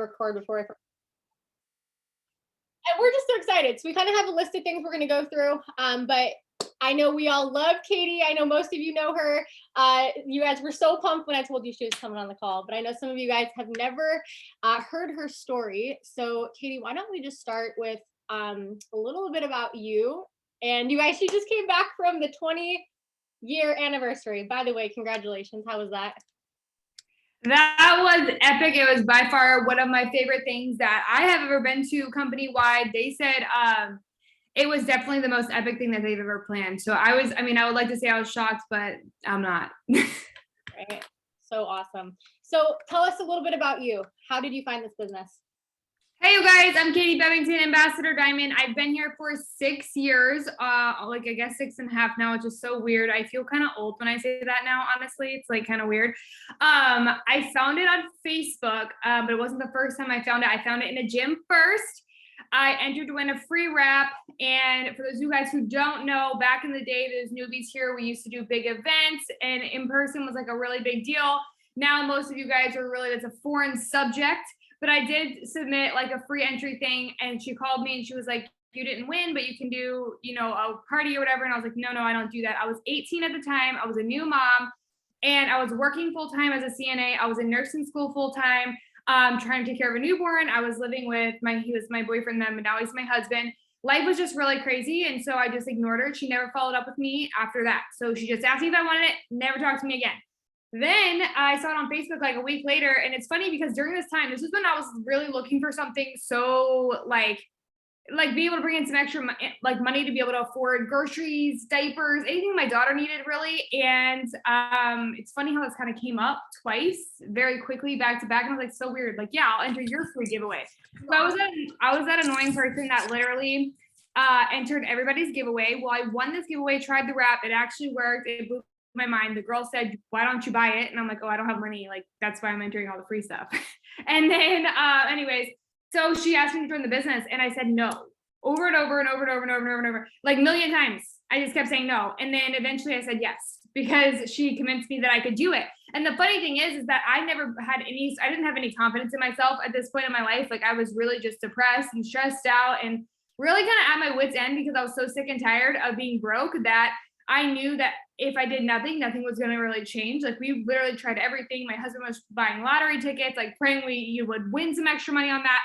record before I forget. And we're just so excited. So we kind of have a list of things we're going to go through. But I know we all love Katie. I know most of you know her. You guys were so pumped when I told you she was coming on the call, but I know some of you guys have never heard her story. So Katie, why don't we just start with a little bit about you. And you guys, she just came back from the 20-year anniversary. By the way, congratulations. How was that? That was epic. It was by far one of my favorite things that I have ever been to company-wide. They said it was definitely the most epic thing that they've ever planned. So I would like to say I was shocked, but I'm not. Right. So awesome. So tell us a little bit about you. How did you find this business? Hey, you guys, I'm Katie Bevington, Ambassador Diamond. I've been here for 6 years, I guess 6.5 now, which is so weird. I feel kind of old when I say that now, honestly. It's like kind of weird. I found it on Facebook, but it wasn't the first time I found it. I found it in a gym first. I entered to win a free wrap. And for those of you guys who don't know, back in the day, those newbies here, we used to do big events, and in person was like a really big deal. Now, most of you guys are really, that's a foreign subject. But I did submit like a free entry thing, and she called me and she was like, you didn't win, but you can do, a party or whatever. And I was like, no, I don't do that. I was 18 at the time. I was a new mom, and I was working full time as a CNA. I was in nursing school full time, trying to take care of a newborn. I was living with he was my boyfriend then, but now he's my husband. Life was just really crazy. And so I just ignored her. She never followed up with me after that. So she just asked me if I wanted it, never talked to me again. Then I saw it on Facebook like a week later. And it's funny because during this time, this is when I was really looking for something so like be able to bring in some extra money to be able to afford groceries, diapers, anything my daughter needed really. And it's funny how this kind of came up twice very quickly back to back. And I was like, so weird. Like, yeah, I'll enter your free giveaway. So I was that annoying person that literally entered everybody's giveaway. Well, I won this giveaway, tried the wrap. It actually worked. It blew my mind. The girl said, why don't you buy it? And I'm like, oh, I don't have money. Like, that's why I'm entering all the free stuff. And then anyways, so she asked me to join the business, and I said no over and over and over and over and over and over and over, like a million times. I just kept saying no. And then eventually I said yes, because she convinced me that I could do it. And the funny thing is that I didn't have any confidence in myself at this point in my life. Like, I was really just depressed and stressed out and really kind of at my wit's end, because I was so sick and tired of being broke that I knew that if I did nothing was going to really change. Like, we literally tried everything. My husband was buying lottery tickets, like praying you would win some extra money on that.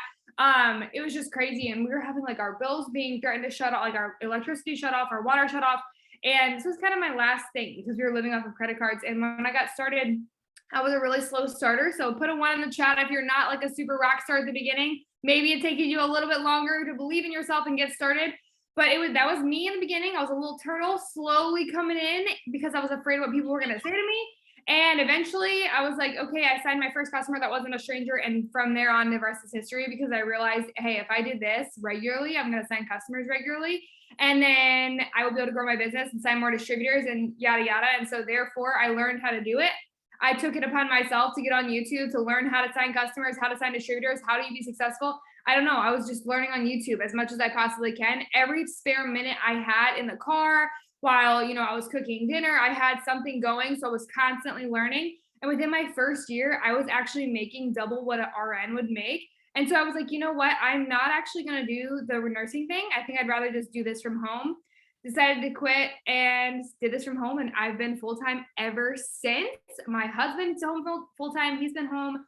It was just crazy. And we were having like our bills being threatened to shut off, like our electricity shut off, our water shut off. And this was kind of my last thing, because we were living off of credit cards. And when I got started, I was a really slow starter. So put a 1 in the chat if you're not like a super rock star at the beginning. Maybe it's taking you a little bit longer to believe in yourself and get started. But that was me in the beginning. I was a little turtle slowly coming in because I was afraid what people were going to say to me. And eventually I was like, okay, I signed my first customer that wasn't a stranger. And from there on, the rest is history, because I realized, hey, if I did this regularly, I'm going to sign customers regularly. And then I will be able to grow my business and sign more distributors and yada, yada. And so therefore I learned how to do it. I took it upon myself to get on YouTube to learn how to sign customers, how to sign distributors, how do you be successful? I don't know. I was just learning on YouTube as much as I possibly can. Every spare minute I had in the car while, I was cooking dinner, I had something going. So I was constantly learning. And within my first year, I was actually making double what an RN would make. And so I was like, you know what? I'm not actually going to do the nursing thing. I think I'd rather just do this from home. Decided to quit and did this from home. And I've been full-time ever since. My husband's home full-time. He's been home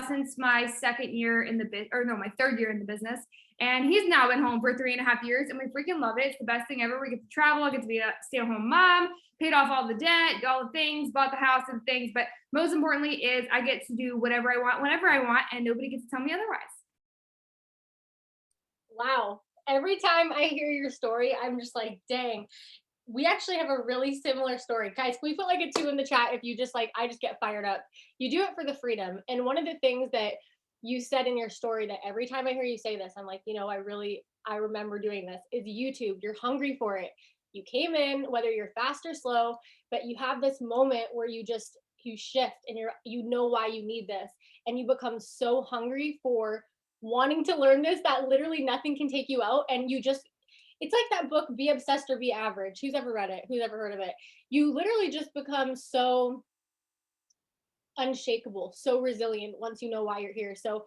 since my third year in the business. And he's now been home for 3.5 years, and we freaking love it. It's the best thing ever. We get to travel, I get to be a stay-at-home mom, paid off all the debt, all the things, bought the house and things. But most importantly is I get to do whatever I want, whenever I want, and nobody gets to tell me otherwise. Wow. Every time I hear your story, I'm just like, dang. We actually have a really similar story. Guys, can we put like a 2 in the chat if you just I just get fired up. You do it for the freedom. And one of the things that you said in your story that every time I hear you say this, I'm like, I remember doing this, is YouTube. You're hungry for it. You came in, whether you're fast or slow, but you have this moment where you shift and you know why you need this. And you become so hungry for wanting to learn this that literally nothing can take you out. And it's like that book, Be Obsessed or Be Average. Who's ever read it? Who's ever heard of it? You literally just become so unshakable, so resilient once you know why you're here. So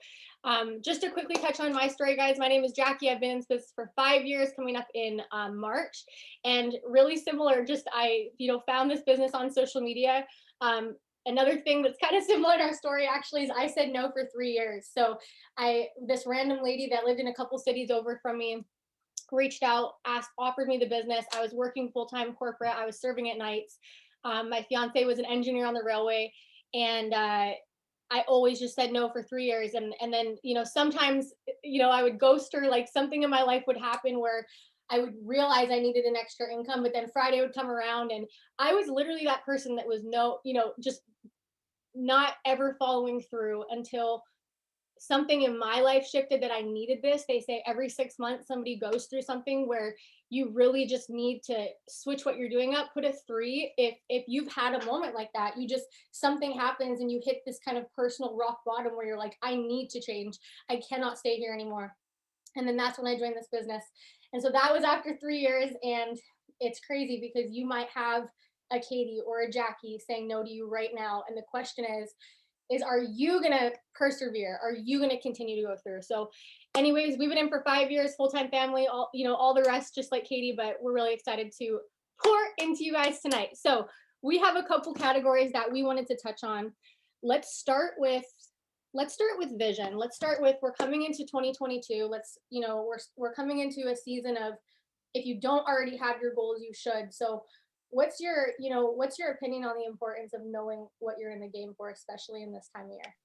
just to quickly touch on my story, guys, my name is Jackie. I've been in this business for 5 years, coming up in March, and really similar. Just I, found this business on social media. Another thing that's kind of similar to our story actually is I said no for 3 years. So this random lady that lived in a couple cities over from me reached out, offered me the business. I was working full time corporate. I was serving at nights. My fiance was an engineer on the railway, and I always just said no for 3 years. And then sometimes I would ghost her. Like something in my life would happen where I would realize I needed an extra income, but then Friday would come around, and I was literally that person that was just not ever following through until something in my life shifted that I needed this. They say every 6 months somebody goes through something where you really just need to switch what you're doing up, put a three. If you've had a moment like that, something happens and you hit this kind of personal rock bottom where you're like, I need to change. I cannot stay here anymore. And then that's when I joined this business. And so that was after 3 years. And it's crazy because you might have a Katie or a Jackie saying no to you right now. And the question is are you going to persevere? Are you going to continue to go through? So anyways, we've been in for 5 years, full-time family, all the rest, just like Katie, but we're really excited to pour into you guys tonight. So we have a couple categories that we wanted to touch on. Let's start with vision. Let's start with, we're coming into 2022. We're coming into a season of, if you don't already have your goals, you should. So what's your opinion on the importance of knowing what you're in the game for, especially in this time of year?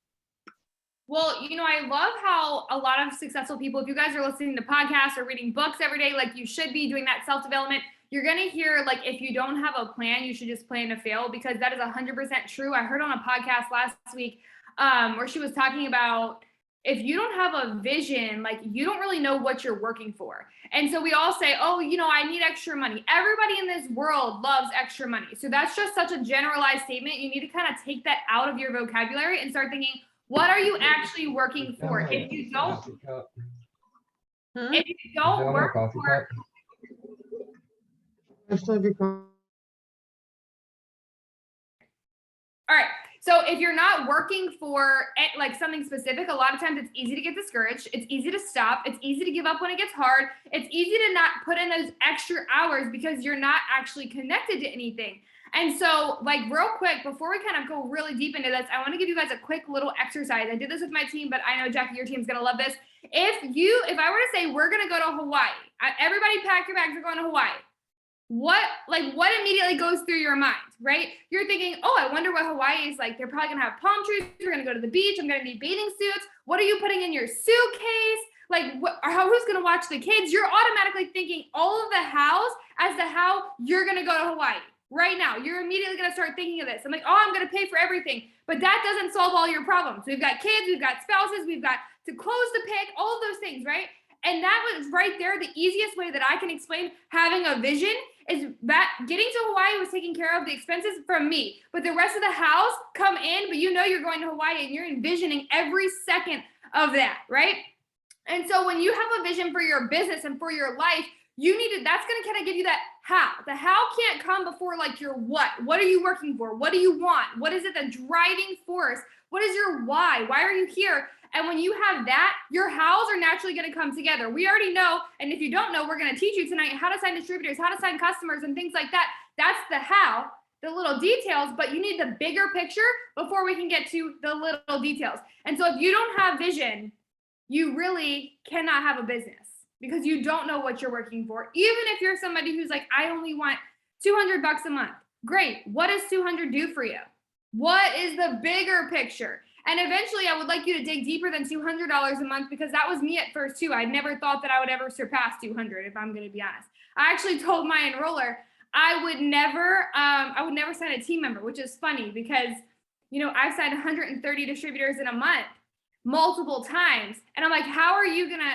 Well, I love how a lot of successful people, if you guys are listening to podcasts or reading books every day, like you should be doing that self-development, you're going to hear, like, if you don't have a plan, you should just plan to fail, because that is 100% true. I heard on a podcast last week where she was talking about, if you don't have a vision, like, you don't really know what you're working for. And so we all say, oh, I need extra money. Everybody in this world loves extra money. So that's just such a generalized statement. You need to kind of take that out of your vocabulary and start thinking, what are you actually working for? If you don't work for, all right. So if you're not working for like something specific, a lot of times it's easy to get discouraged. It's easy to stop. It's easy to give up when it gets hard. It's easy to not put in those extra hours because you're not actually connected to anything. And so, like, real quick, before we kind of go really deep into this, I want to give you guys a quick little exercise. I did this with my team, but I know, Jackie, your team's going to love this. If I were to say, we're going to go to Hawaii, everybody pack your bags, we're going to Hawaii. What immediately goes through your mind, right? You're thinking, oh, I wonder what Hawaii is like. They're probably going to have palm trees. We're going to go to the beach. I'm going to need bathing suits. What are you putting in your suitcase? Like, who's going to watch the kids? You're automatically thinking all of the hows as to how you're going to go to Hawaii. Right now, you're immediately going to start thinking of this. I'm like, oh, I'm going to pay for everything. But that doesn't solve all your problems. We've got kids, we've got spouses, we've got to close the pick, all of those things, right? And that was right there. The easiest way that I can explain having a vision is that getting to Hawaii was taking care of the expenses from me. But the rest of the house come in, but you're going to Hawaii and you're envisioning every second of that, right? And so when you have a vision for your business and for your life, that's going to kind of give you that how. The how can't come before like your what. What are you working for? What do you want? What is it, the driving force? What is your why? Why are you here? And when you have that, your hows are naturally going to come together. We already know, and if you don't know, we're going to teach you tonight how to sign distributors, how to sign customers, and things like that. That's the how, the little details, but you need the bigger picture before we can get to the little details. And so if you don't have vision, you really cannot have a business because you don't know what you're working for. Even if you're somebody who's like, I only want $200 a month. Great. What does 200 do for you? What is the bigger picture? And eventually I would like you to dig deeper than $200 a month, because that was me at first too. I never thought that I would ever surpass 200, if I'm going to be honest. I actually told my enroller I would never sign a team member, which is funny because, I've signed 130 distributors in a month multiple times. And I'm like, how are you going to,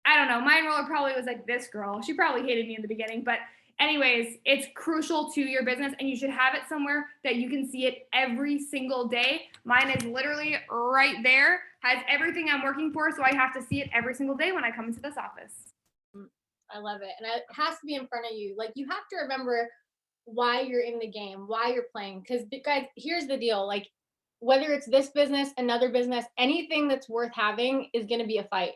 I don't know. My enroller probably was like, this girl, she probably hated me in the beginning, but anyways, it's crucial to your business and you should have it somewhere that you can see it every single day. Mine is literally right there, has everything I'm working for. So I have to see it every single day when I come into this office. I love it. And it has to be in front of you. Like, you have to remember why you're in the game, why you're playing. Because guys, here's the deal. Like, whether it's this business, another business, anything that's worth having is going to be a fight.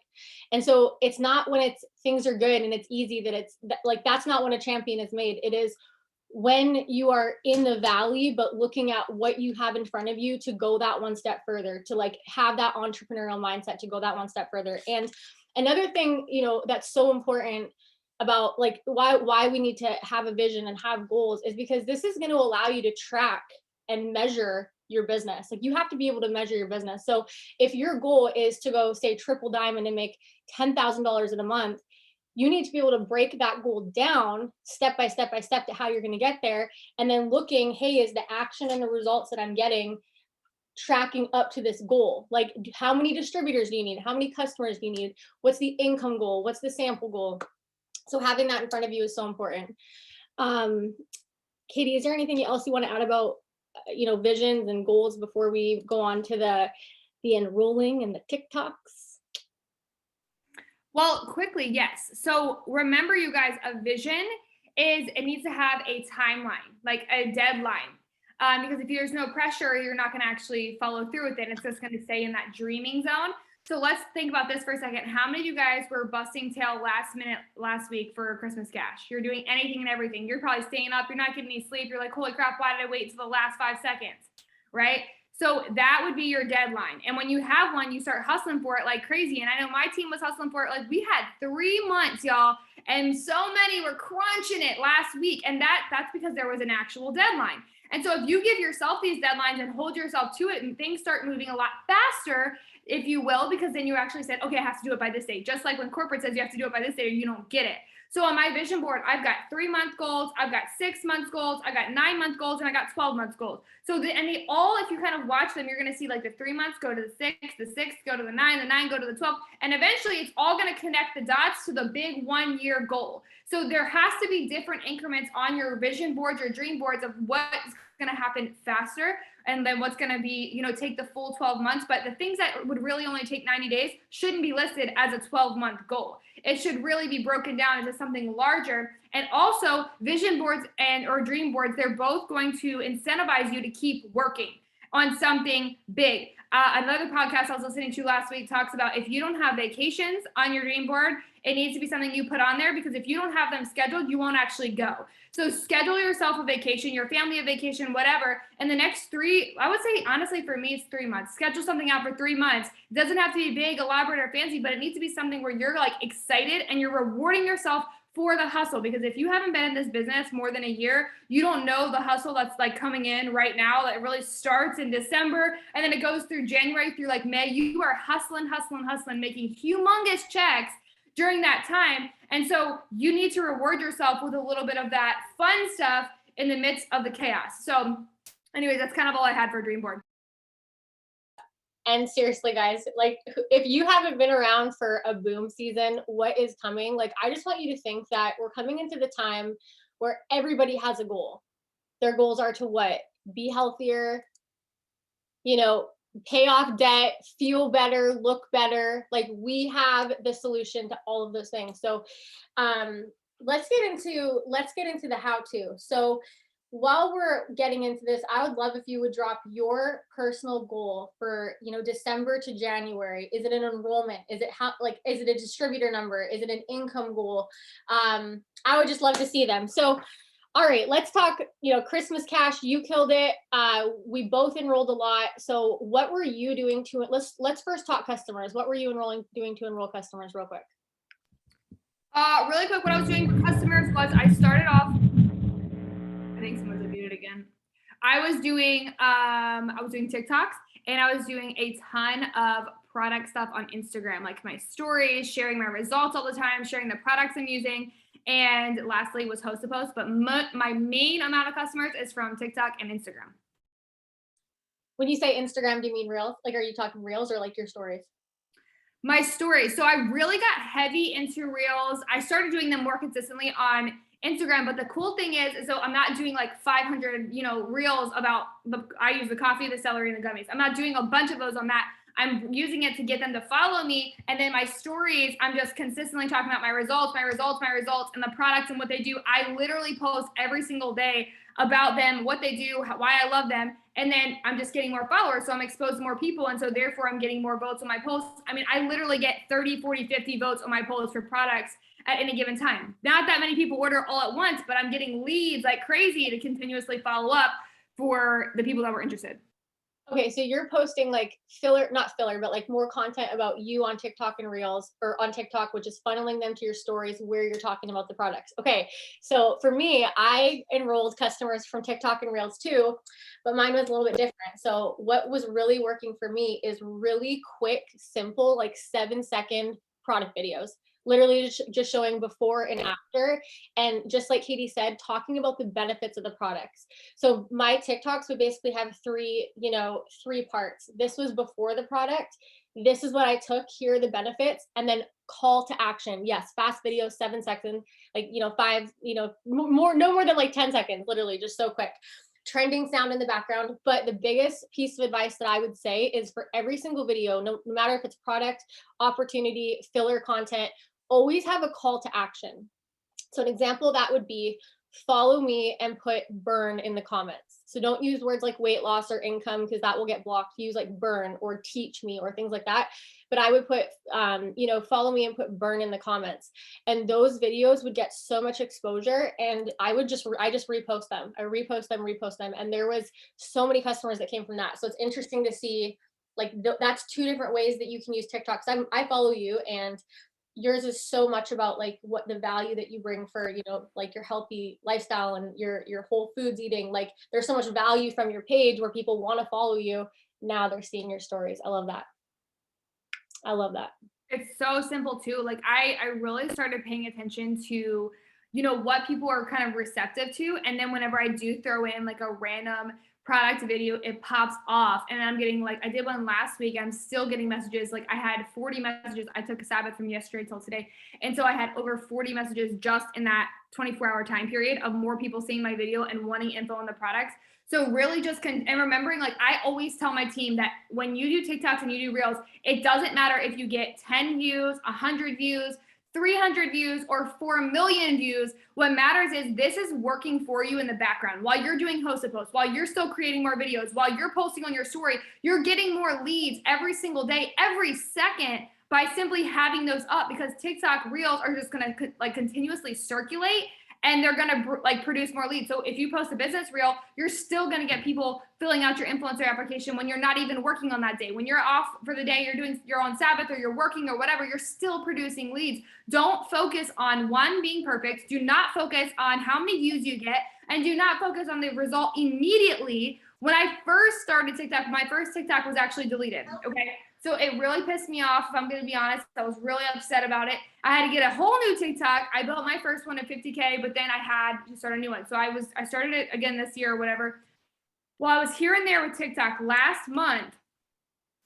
And so it's not when it's things are good and it's easy that it's like, that's not when a champion is made. It is when you are in the valley, but looking at what you have in front of you to go that one step further, to like have that entrepreneurial mindset to go that one step further. And another thing, you know, that's so important about like why we need to have a vision and have goals is because this is going to allow you to track and measure your business. Like you have to be able to measure your business. So if your goal is to go say triple diamond and make $10,000 in a month, you need to be able to break that goal down step by step by step to how you're going to get there. And then looking, hey, is the action and the results that I'm getting tracking up to this goal? Like how many distributors do you need? How many customers do you need? What's the income goal? What's the sample goal? So having that in front of you is so important. Katie, is there anything else you want to add about, you know, visions and goals before we go on to the enrolling and the TikToks? Well, quickly, yes. So remember, you guys, a vision is, it needs to have a timeline, like a deadline. Because if there's no pressure, you're not going to actually follow through with it. It's just going to stay in that dreaming zone. So let's think about this for a second. How many of you guys were busting tail last minute last week for Christmas cash? You're doing anything and everything. You're probably staying up. You're not getting any sleep. You're like, holy crap, why did I wait till the last 5 seconds? Right? So that would be your deadline. And when you have one, you start hustling for it like crazy. And I know my team was hustling for it. Like we had 3 months, y'all. And so many were crunching it last week. And that's because there was an actual deadline. And so if you give yourself these deadlines and hold yourself to it, and things start moving a lot faster, if you will, because then you actually said, okay, I have to do it by this date. Just like when corporate says you have to do it by this date or you don't get it. So on my vision board, I've got 3-month goals, I've got 6-month goals, I got 9-month goals, and I got 12-month goals. So they all, if you kind of watch them, you're going to see like the 3 months go to the 6 go to the 9 go to the 12. And eventually it's all going to connect the dots to the big 1-year goal. So there has to be different increments on your vision boards, your dream boards of what's going to happen faster and then what's going to be, you know, take the full 12 months. But the things that would really only take 90 days shouldn't be listed as a 12-month goal. It should really be broken down into something larger. And also vision boards and or dream boards, they're both going to incentivize you to keep working on something big. Another podcast I was listening to last week talks about if you don't have vacations on your dream board, it needs to be something you put on there, because if you don't have them scheduled, you won't actually go. So schedule yourself a vacation, your family a vacation, whatever. And the next 3, I would say, honestly, for me, it's 3 months. Schedule something out for 3 months. It doesn't have to be big, elaborate, or fancy, but it needs to be something where you're like excited and you're rewarding yourself for the hustle. Because if you haven't been in this business more than a year, you don't know the hustle that's like coming in right now. That really starts in December and then it goes through January through like May. You are hustling, making humongous checks during that time. And so you need to reward yourself with a little bit of that fun stuff in the midst of the chaos. So anyways, that's kind of all I had for Dream Board. And seriously, guys, like if you haven't been around for a boom season, what is coming? Like, I just want you to think that we're coming into the time where everybody has a goal. Their goals are to what? Be healthier, you know, pay off debt, feel better, look better. Like we have the solution to all of those things. So let's get into the how-to. So while we're getting into this, I would love if you would drop your personal goal for, you know, December to January. Is it an enrollment? Is it is it a distributor number? Is it an income goal? I would just love to see them. So all right, let's talk, you know, Christmas cash. You killed it. We both enrolled a lot. So what were you doing to it? Let's first talk customers. What were you doing to enroll customers real quick? Really quick, what I was doing for customers was I started off, I think someone's muted again. I was doing TikToks, and I was doing a ton of product stuff on Instagram, like my stories, sharing my results all the time, sharing the products I'm using. And lastly was host to post, but my main amount of customers is from TikTok and Instagram. When you say Instagram, do you mean reels? Like, are you talking reels or like your stories? My stories. So I really got heavy into reels. I started doing them more consistently on Instagram, but the cool thing is so I'm not doing like 500, you know, reels about I use the coffee, the celery, and the gummies. I'm not doing a bunch of those on that. I'm using it to get them to follow me. And then my stories, I'm just consistently talking about my results, and the products and what they do. I literally post every single day about them, what they do, why I love them. And then I'm just getting more followers. So I'm exposed to more people. And so therefore I'm getting more votes on my posts. I mean, I literally get 30, 40, 50 votes on my posts for products at any given time. Not that many people order all at once, but I'm getting leads like crazy to continuously follow up for the people that were interested. Okay, so you're posting like not filler, but like more content about you on TikTok and Reels, or on TikTok, which is funneling them to your stories where you're talking about the products. Okay, so for me, I enrolled customers from TikTok and Reels too, but mine was a little bit different. So what was really working for me is really quick, simple, like 7-second product videos. Literally just showing before and after. And just like Katie said, talking about the benefits of the products. So my TikToks would basically have three parts. This was before the product. This is what I took. Here are the benefits. And then call to action. Yes, fast videos, 7 seconds, like, five, no more than like 10 seconds, literally just so quick. Trending sound in the background. But the biggest piece of advice that I would say is for every single video, no matter if it's product, opportunity, filler content, always have a call to action. So an example of that would be follow me and put burn in the comments. So don't use words like weight loss or income because that will get blocked. Use like burn or teach me or things like that. But I would put, follow me and put burn in the comments. And those videos would get so much exposure. And I just repost them. I repost them. And there was so many customers that came from that. So it's interesting to see, like, that's two different ways that you can use TikTok. So I follow you, and yours is so much about like what the value that you bring for, like your healthy lifestyle and your whole foods eating. Like there's so much value from your page where people want to follow you. Now they're seeing your stories. I love that. I love that. It's so simple too. Like I really started paying attention to, what people are kind of receptive to. And then whenever I do throw in like a random product video, it pops off. And I'm getting like, I did one last week. I'm still getting messages. Like I had 40 messages. I took a Sabbath from yesterday till today. And so I had over 40 messages just in that 24-hour time period of more people seeing my video and wanting info on the products. So really just and remembering, like I always tell my team that when you do TikToks and you do Reels, it doesn't matter if you get 10 views, 100 views, 300 views, or 4 million views. What matters is this is working for you in the background while you're doing hosted posts, while you're still creating more videos, while you're posting on your story. You're getting more leads every single day, every second, by simply having those up, because TikTok Reels are just going to like continuously circulate, and they're going to like produce more leads. So if you post a business reel, you're still going to get people filling out your influencer application when you're not even working on that day. When you're off for the day, you're on Sabbath or you're working or whatever, you're still producing leads. Don't focus on one being perfect. Do not focus on how many views you get, and do not focus on the result immediately. When I first started TikTok, my first TikTok was actually deleted. Okay. So it really pissed me off. If I'm going to be honest, I was really upset about it. I had to get a whole new TikTok. I built my first one at 50K, but then I had to start a new one. So I started it again this year or whatever. Well, I was here and there with TikTok last month.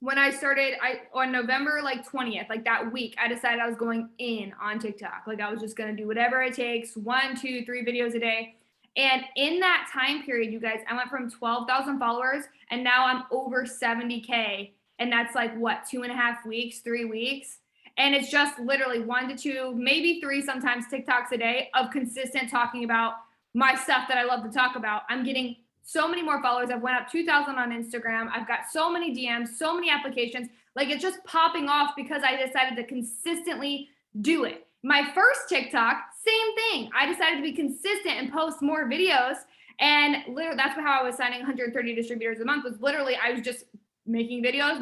When I started, on November like 20th, like that week, I decided I was going in on TikTok. Like I was just going to do whatever it takes, 1, 2, 3 videos a day. And in that time period, you guys, I went from 12,000 followers and now I'm over 70K. And that's like what, 2.5 weeks, 3 weeks. And it's just literally 1 to 2, maybe 3, sometimes TikToks a day of consistent talking about my stuff that I love to talk about. I'm getting so many more followers. I've went up 2,000 on Instagram. I've got so many DMs, so many applications. Like it's just popping off because I decided to consistently do it. My first TikTok, same thing. I decided to be consistent and post more videos. And literally, that's how I was signing 130 distributors a month, was literally, I was just making videos.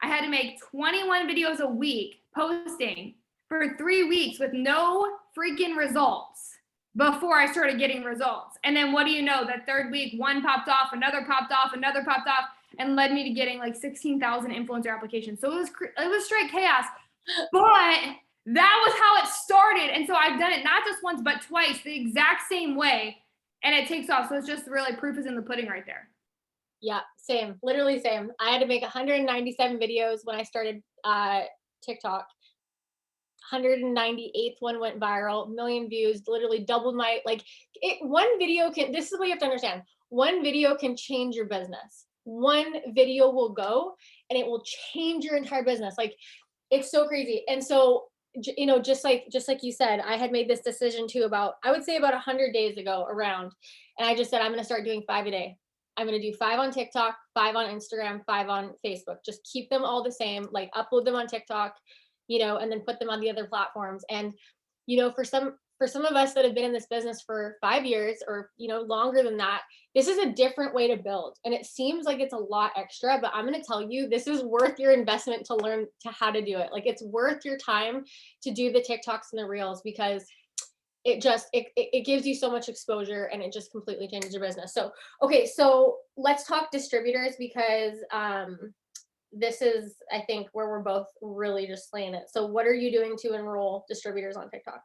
I had to make 21 videos a week posting for 3 weeks with no freaking results before I started getting results. And then what do you know, that third week, one popped off, another popped off, and led me to getting like 16,000 influencer applications. So it was straight chaos, but that was how it started. And so I've done it not just once, but twice, the exact same way, and it takes off. So it's just really, proof is in the pudding right there. Yeah, same, literally same. I had to make 197 videos when I started TikTok. 198th one went viral, million views, literally doubled my, one video this is what you have to understand. One video can change your business. One video will go and it will change your entire business. Like, it's so crazy. And so you know, just like you said, I had made this decision too about, I would say about 100 days ago around, and I just said I'm going to start doing 5 a day. I'm going to do 5 on TikTok, 5 on Instagram, 5 on Facebook. Just keep them all the same, like upload them on TikTok, you know, and then put them on the other platforms. And you know, for some of us that have been in this business for 5 years or, you know, longer than that, this is a different way to build. And it seems like it's a lot extra, but I'm going to tell you, this is worth your investment to learn to how to do it. Like it's worth your time to do the TikToks and the reels, because it gives you so much exposure and it just completely changes your business. So, okay, so let's talk distributors, because this is, I think, where we're both really just slaying it. So what are you doing to enroll distributors on TikTok?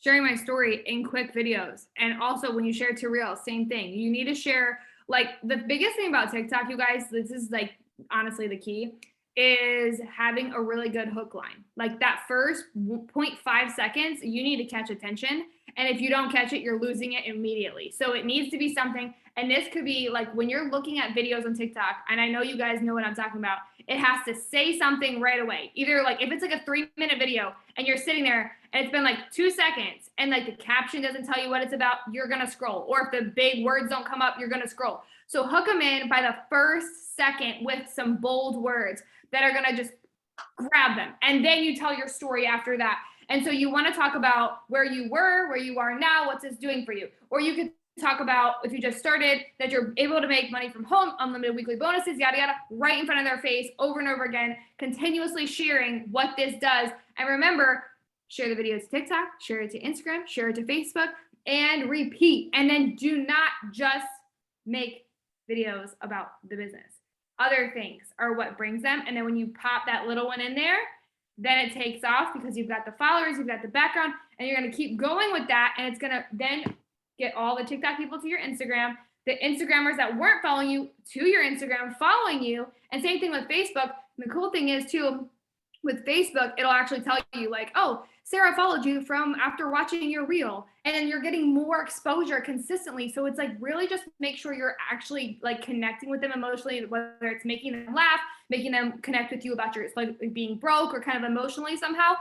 Sharing my story in quick videos. And also when you share to Reels, same thing. You need to share, like the biggest thing about TikTok, you guys, this is like honestly the key, is having a really good hook line. Like that first 0.5 seconds, you need to catch attention. And if you don't catch it, you're losing it immediately. So it needs to be something, and this could be like when you're looking at videos on TikTok, and I know you guys know what I'm talking about, it has to say something right away. Either like if it's like a 3-minute video and you're sitting there and it's been like 2 seconds and like the caption doesn't tell you what it's about, you're gonna scroll. Or if the big words don't come up, you're gonna scroll. So hook them in by the first second with some bold words that are gonna just grab them. And then you tell your story after that. And so you want to talk about where you were, where you are now, what's this doing for you? Or you could talk about if you just started, that you're able to make money from home, unlimited weekly bonuses, yada, yada, right in front of their face over and over again, continuously sharing what this does. And remember, share the video to TikTok, share it to Instagram, share it to Facebook, and repeat. And then do not just make videos about the business. Other things are what brings them. And then when you pop that little one in there, then it takes off because you've got the followers, you've got the background, and you're going to keep going with that. And it's going to then get all the TikTok people to your Instagram, the Instagrammers that weren't following you to your Instagram following you. And same thing with Facebook. And the cool thing is too, with Facebook, it'll actually tell you like, oh, Sarah followed you from after watching your reel, and then you're getting more exposure consistently. So it's like really just make sure you're actually like connecting with them emotionally, whether it's making them laugh, making them connect with you about your like being broke or kind of emotionally somehow.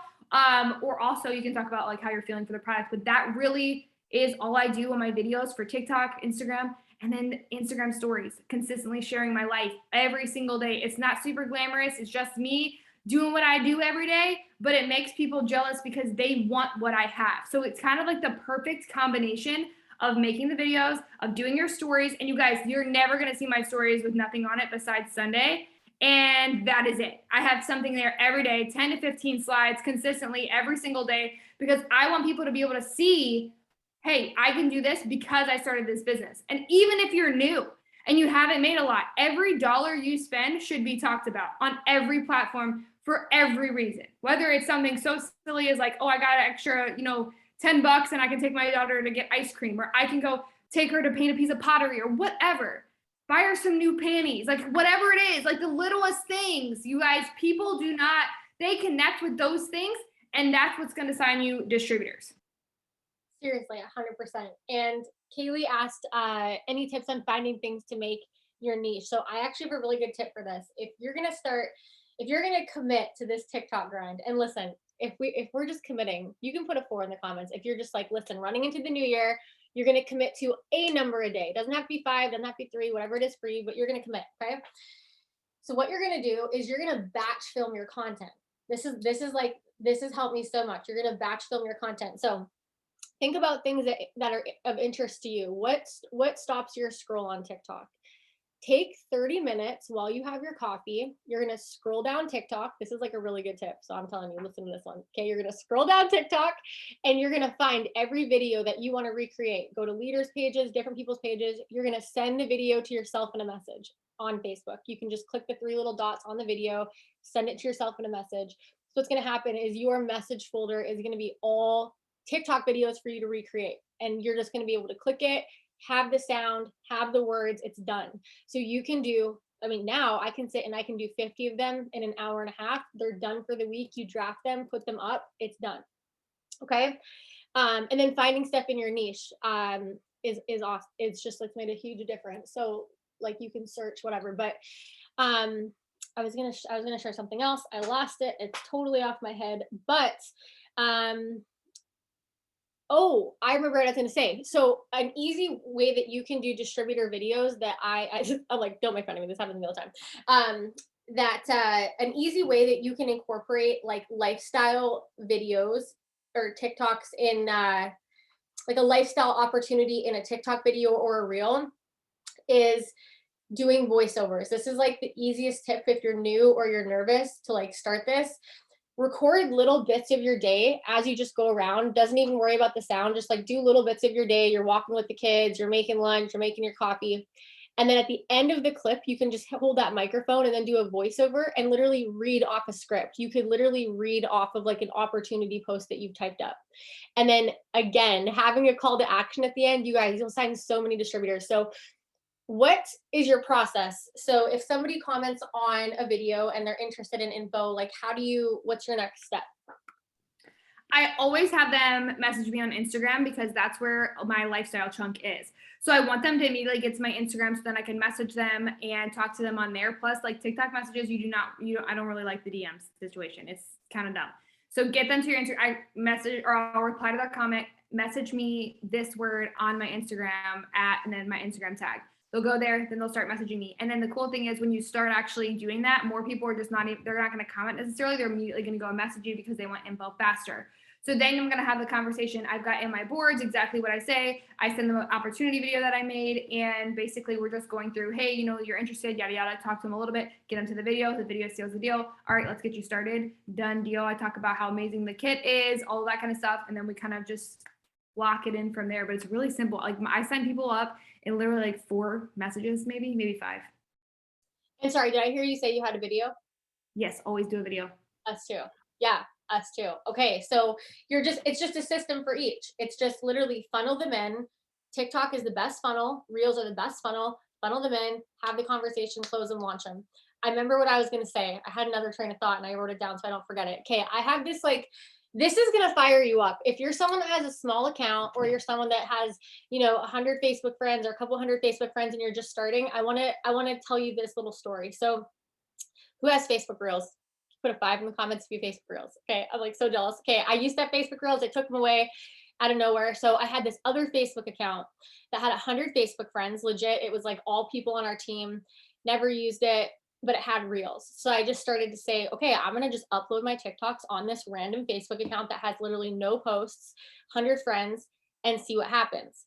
Or also you can talk about like how you're feeling for the product, but that really is all I do on my videos for TikTok, Instagram, and then Instagram stories, consistently sharing my life every single day. It's not super glamorous. It's just me doing what I do every day, but it makes people jealous because they want what I have. So it's kind of like the perfect combination of making the videos, of doing your stories. And you guys, you're never going to see my stories with nothing on it besides Sunday. And that is it. I have something there every day, 10 to 15 slides consistently every single day, because I want people to be able to see, hey, I can do this because I started this business. And even if you're new and you haven't made a lot, every dollar you spend should be talked about on every platform for every reason. Whether it's something so silly as like, oh, I got an extra, $10 and I can take my daughter to get ice cream, or I can go take her to paint a piece of pottery or whatever. Buy her some new panties, like whatever it is, like the littlest things. You guys, people they connect with those things, and that's what's going to sign you distributors. Seriously, 100%. And Kaylee asked any tips on finding things to make your niche. So I actually have a really good tip for this. If you're going to commit to this TikTok grind, and listen, if we're just committing, you can put a 4 in the comments. If you're just like, listen, running into the new year, you're going to commit to a number a day. It doesn't have to be 5, doesn't have to be 3, whatever it is for you, but you're going to commit. Okay. So what you're going to do is you're going to batch film your content. This has helped me so much. You're going to batch film your content. So think about things that are of interest to you. What stops your scroll on TikTok? Take 30 minutes while you have your coffee. You're going to scroll down TikTok. This is like a really good tip. So I'm telling you, listen to this one. Okay. You're going to scroll down TikTok and you're going to find every video that you want to recreate. Go to leaders pages, different people's pages. You're going to send the video to yourself in a message on Facebook. You can just click the 3 little dots on the video, send it to yourself in a message. So what's going to happen is your message folder is going to be all TikTok videos for you to recreate. And you're just going to be able to click it, have the sound, have the words, it's done. So you can do, now I can sit and I can do 50 of them in an hour and a half. They're done for the week. You draft them, put them up, it's done. Okay. And then finding stuff in your niche is awesome. It's just like made a huge difference. So like you can search whatever, but I was gonna share something else. I lost it. It's totally off my head. But oh, I remember what I was gonna say. So an easy way that you can do distributor videos that I'm like, don't make fun of me. This happens to me all the time. That an easy way that you can incorporate like lifestyle videos or TikToks in like a lifestyle opportunity in a TikTok video or a reel is doing voiceovers. This is like the easiest tip if you're new or you're nervous to like start this. Record little bits of your day as you just go around. Doesn't even worry about the sound. Just like do little bits of your day. You're walking with the kids, you're making lunch, you're making your coffee. And then at the end of the clip, you can just hold that microphone and then do a voiceover and literally read off a script. You could literally read off of like an opportunity post that you've typed up. And then again, having a call to action at the end, you guys, you'll sign so many distributors. So what is your process? So if somebody comments on a video and they're interested in info, like what's your next step? I always have them message me on Instagram because that's where my lifestyle chunk is. So I want them to immediately get to my Instagram so then I can message them and talk to them on there. Plus, like TikTok messages, I don't really like the DMs situation. It's kind of dumb. So get them to your Instagram. I message or I'll reply to that comment. Message me this word on my Instagram and then my Instagram tag. They'll go there, then they'll start messaging me. And then the cool thing is when you start actually doing that, more people are just they're not going to comment necessarily. They're immediately going to go and message you because they want info faster. So then I'm going to have the conversation. I've got in my boards exactly what I say. I send them an opportunity video that I made. And basically we're just going through, hey, you're interested, yada, yada. Talk to them a little bit, get them to the video. The video seals the deal. All right, let's get you started. Done deal. I talk about how amazing the kit is, all of that kind of stuff. And then we kind of just lock it in from there. But it's really simple. Like I sign people up in literally like 4 messages, maybe 5. And sorry, did I hear you say you had a video? Yes, always do a video. Us too. Yeah, us too. Okay, so it's just a system for each. It's just literally funnel them in. TikTok is the best funnel. Reels are the best funnel. Funnel them in, have the conversation, close them, launch them. I remember what I was going to say. I had another train of thought and I wrote it down so I don't forget it. Okay, I have this is going to fire you up. If you're someone that has a small account or you're someone that has, 100 Facebook friends or a couple hundred Facebook friends and you're just starting, I want to tell you this little story. So who has Facebook Reels? Put a 5 in the comments if you Facebook Reels. Okay, I'm like so jealous. Okay, I used to have Facebook Reels. I took them away out of nowhere. So I had this other Facebook account that had 100 Facebook friends. Legit, it was like all people on our team. Never used it, but it had Reels. So I just started to say, okay, I'm going to just upload my TikToks on this random Facebook account that has literally no posts, 100 friends, and see what happens.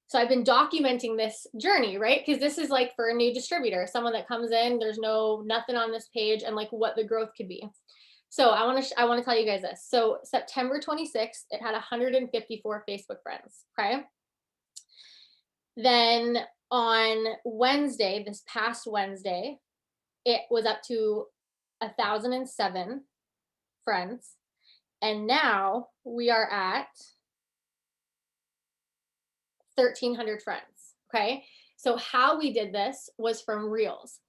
So I've been documenting this journey, right? Because this is like for a new distributor, someone that comes in, there's nothing on this page and like what the growth could be. So I want to tell you guys this. So September 26th, it had 154 Facebook friends, okay? Then on Wednesday, this past Wednesday, it was up to 1,007 friends. And now we are at 1,300 friends, okay? So how we did this was from Reels.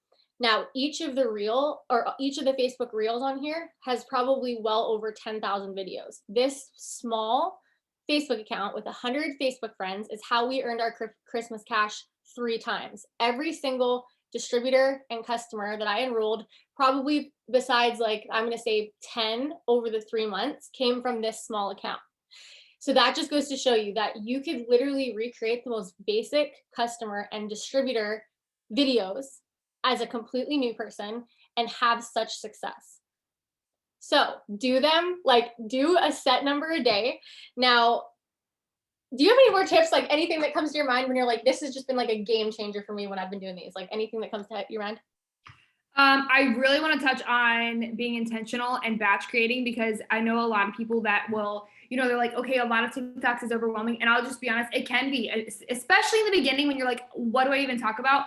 Now, each of the Facebook Reels on here has probably well over 10,000 videos. This small Facebook account with 100 Facebook friends is how we earned our Christmas cash 3 times. Every single distributor and customer that I enrolled, probably besides like, I'm going to say 10 over the 3 months, came from this small account. So that just goes to show you that you could literally recreate the most basic customer and distributor videos as a completely new person and have such success. So do them, like do a set number a day. Now, do you have any more tips, like anything that comes to your mind when you're like, this has just been like a game changer for me when I've been doing these, like anything that comes to your mind? I really want to touch on being intentional and batch creating because I know a lot of people that will, they're like, okay, a lot of TikToks is overwhelming. And I'll just be honest, it can be, especially in the beginning when you're like, what do I even talk about?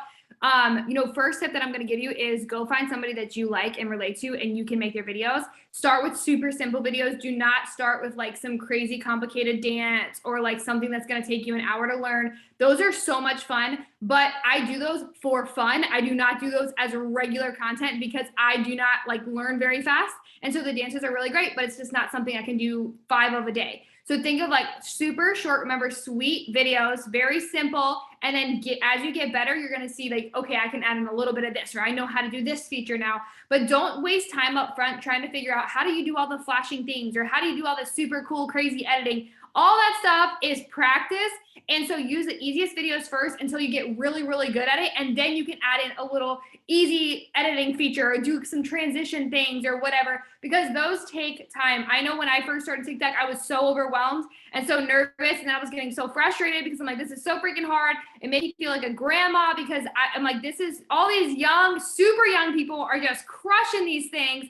First tip that I'm going to give you is go find somebody that you like and relate to and you can make their videos. Start with super simple videos. Do not start with like some crazy complicated dance or like something that's going to take you an hour to learn. Those are so much fun, but I do those for fun. I do not do those as regular content because I do not like learn very fast. And so the dances are really great, but it's just not something I can do 5 of a day. So think of like super short, remember, sweet videos, very simple. And then as you get better, you're going to see like, okay, I can add in a little bit of this, or I know how to do this feature now. But don't waste time up front trying to figure out how do you do all the flashing things, or how do you do all the super cool, crazy editing. All that stuff is practice. And so use the easiest videos first until you get really, really good at it. And then you can add in a little easy editing feature, or do some transition things or whatever, because those take time. I know when I first started TikTok, I was so overwhelmed and so nervous, and I was getting so frustrated because I'm like, this is so freaking hard. It made me feel like a grandma because I'm like, this is all these young, super young people are just crushing these things.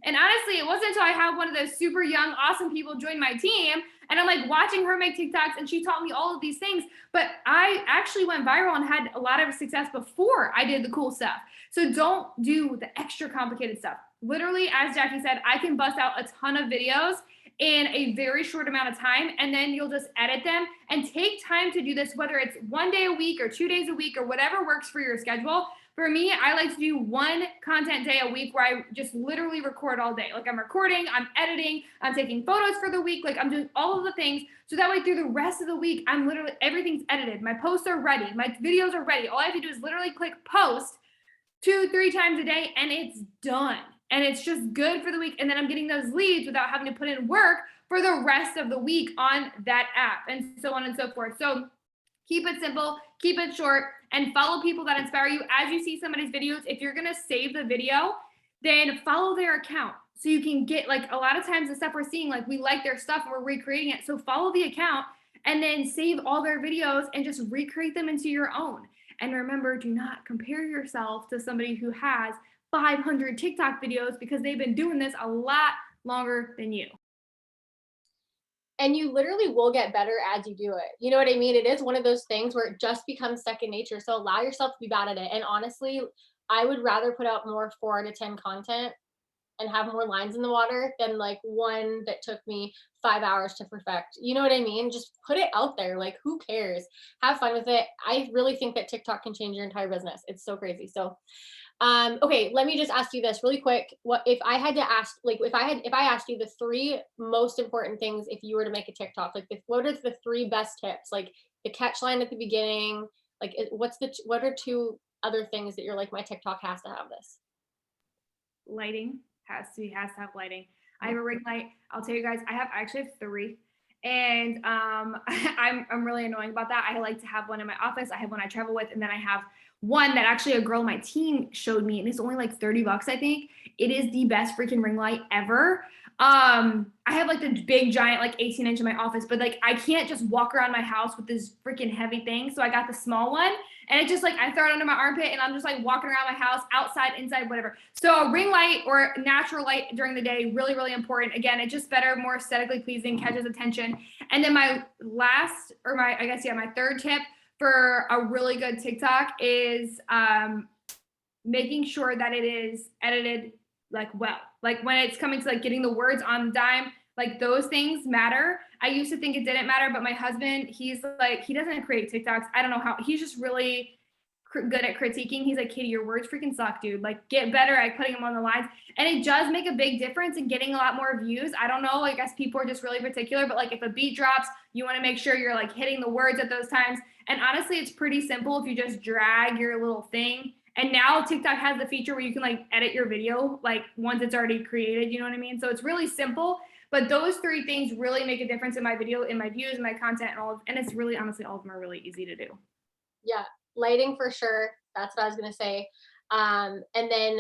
And honestly, it wasn't until I had one of those super young, awesome people join my team, and I'm like watching her make TikToks, and she taught me all of these things. But I actually went viral and had a lot of success before I did the cool stuff. So don't do the extra complicated stuff. Literally, as Jacquie said, I can bust out a ton of videos in a very short amount of time, and then you'll just edit them and take time to do this, whether it's 1 day a week or 2 days a week or whatever works for your schedule. For me, I like to do one content day a week where I just literally record all day. Like I'm recording, I'm editing, I'm taking photos for the week. Like I'm doing all of the things. So that way through the rest of the week, I'm literally, everything's edited. My posts are ready. My videos are ready. All I have to do is literally click post 2-3 times a day, and it's done. And it's just good for the week. And then I'm getting those leads without having to put in work for the rest of the week on that app, and so on and so forth. So keep it simple, keep it short, and follow people that inspire you. As you see somebody's videos, if you're gonna save the video, then follow their account. So you can get, like, a lot of times the stuff we're seeing, like we like their stuff and we're recreating it. So follow the account and then save all their videos and just recreate them into your own. And remember, do not compare yourself to somebody who has 500 TikTok videos, because they've been doing this a lot longer than you. And you literally will get better as you do it. You know what I mean? It is one of those things where it just becomes second nature. So allow yourself to be bad at it. And honestly, I would rather put out more 4 to 10 content and have more lines in the water than like one that took me 5 hours to perfect. You know what I mean? Just put it out there. Like, who cares? Have fun with it. I really think that TikTok can change your entire business. It's so crazy. So okay, let me just ask you this really quick. What if I had to ask, like, if I asked you the 3 most important things if you were to make a TikTok, like what are the 3 best tips? Like the catch line at the beginning, like what are 2 other things that you're like, my TikTok has to have this? Lighting has to have lighting. I have a ring light. I'll tell you guys, I actually have 3. And I'm really annoying about that. I like to have one in my office. I have one I travel with, and then I have one that actually a girl on my team showed me, and it's only like 30 bucks, I think. It is the best freaking ring light ever. I have like the big giant like 18-inch in my office, but like I can't just walk around my house with this freaking heavy thing. So I got the small one, and it just like I throw it under my armpit, and I'm just like walking around my house, outside, inside, whatever. So a ring light or natural light during the day, really, really important. Again, it's just better, more aesthetically pleasing, catches attention. And then my last, or my third tip for a really good TikTok is making sure that it is edited like well. Like when it's coming to like getting the words on the dime, like those things matter. I used to think it didn't matter, but my husband, he's like, he doesn't create TikToks. I don't know how. He's just really good at critiquing. He's like, Katie, your words freaking suck, dude. Like, get better at putting them on the lines. And it does make a big difference in getting a lot more views. I don't know. I guess people are just really particular, but like if a beat drops, you want to make sure you're like hitting the words at those times. And honestly, it's pretty simple if you just drag your little thing. And now TikTok has the feature where you can like edit your video, like once it's already created, you know what I mean? So it's really simple, but those 3 things really make a difference in my video, in my views, in my content, and it's really, honestly, all of them are really easy to do. Yeah, lighting for sure. That's what I was gonna say. And then